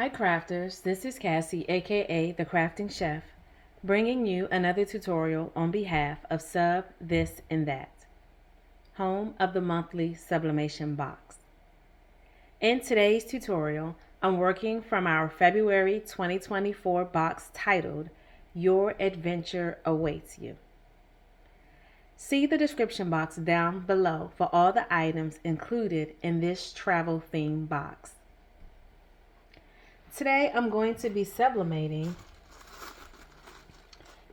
Hi crafters, this is Cassie, aka The Crafting Chef, bringing you another tutorial on behalf of Sub This and That, home of the monthly Sublimation box. In today's tutorial, I'm working from our February 2024 box titled, Your Adventure Awaits You. See the description box down below for all the items included in this travel theme box. Today I'm going to be sublimating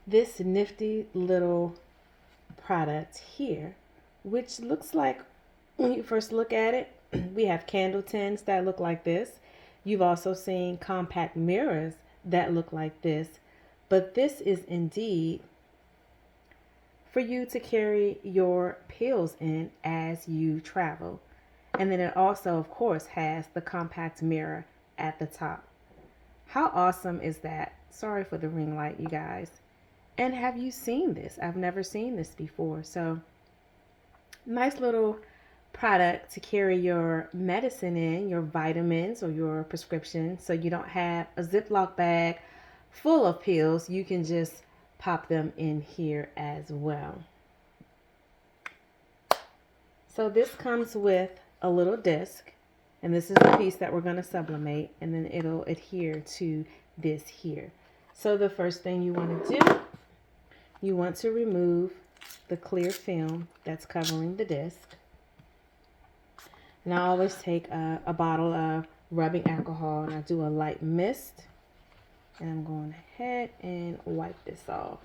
this nifty little product here, which looks like, when you first look at it, we have candle tins that look like this. You've also seen compact mirrors that look like this, but this is indeed for you to carry your pills in as you travel. And then it also, of course, has the compact mirror at the top. How awesome is that? Sorry for the ring light, you guys. And have you seen this? I've never seen this before. So nice little product to carry your medicine in, your vitamins or your prescription, so you don't have a Ziploc bag full of pills. You can just pop them in here as well. So this comes with a little disc, and this is the piece that we're going to sublimate, and then it'll adhere to this here. So the first thing you want to do, you want to remove the clear film that's covering the disc. And I always take a bottle of rubbing alcohol, and I do a light mist, and I'm going ahead and wipe this off.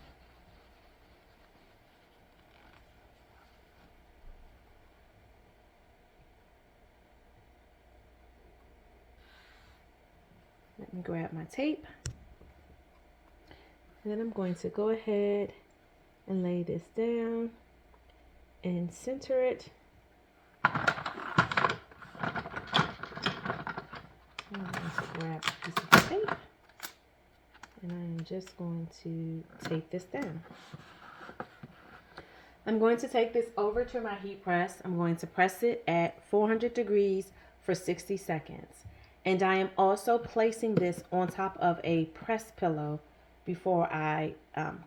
Let me grab my tape, and then I'm going to go ahead and lay this down and center it. I'm going to grab a piece of tape, and I am just going to tape this down. I'm going to take this over to my heat press. I'm going to press it at 400 degrees for 60 seconds. And I am also placing this on top of a press pillow before I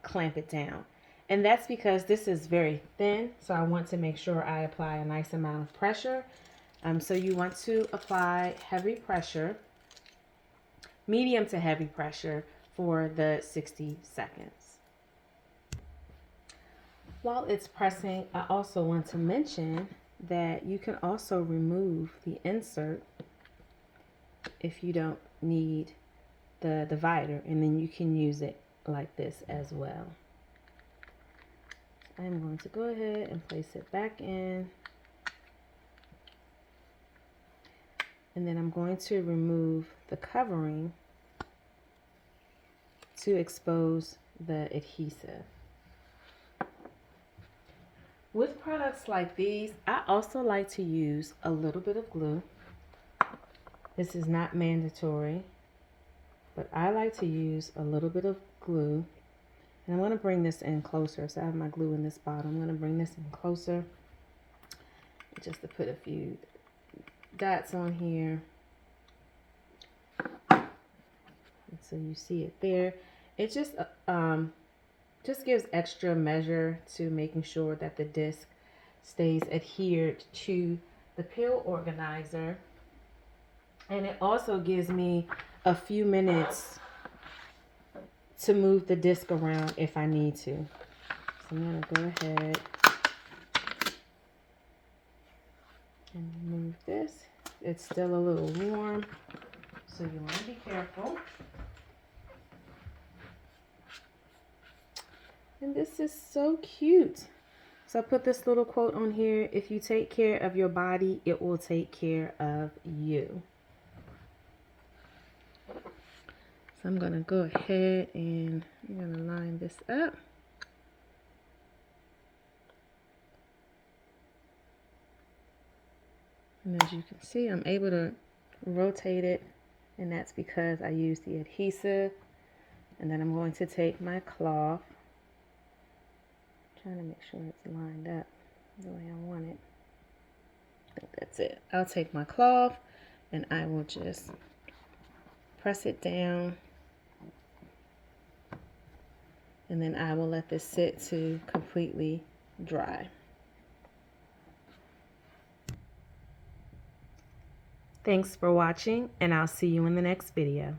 clamp it down. And that's because this is very thin, so I want to make sure I apply a nice amount of pressure. So you want to apply heavy pressure, medium to heavy pressure for the 60 seconds. While it's pressing, I also want to mention that you can also remove the insert if you don't need the divider, and then you can use it like this as well. I'm going to go ahead and place it back in, and then I'm going to remove the covering to expose the adhesive. With products like these, I also like to use a little bit of glue. This is not mandatory, but I like to use a little bit of glue. And I'm going to bring this in closer. So I have my glue in this bottle. I'm going to bring this in closer just to put a few dots on here. And so you see it there. It just gives extra measure to making sure that the disc stays adhered to the pill organizer. And it also gives me a few minutes to move the disc around if I need to. So I'm going to go ahead and move this. It's still a little warm, so you want to be careful. And this is so cute. So I put this little quote on here: if you take care of your body, it will take care of you. So I'm going to go ahead and I'm going to line this up. And as you can see, I'm able to rotate it, and that's because I use the adhesive. And then I'm going to take my cloth, trying to make sure it's lined up the way I want it. I think that's it. I'll take my cloth and I will just press it down, and then I will let this sit to completely dry. Thanks for watching, and I'll see you in the next video.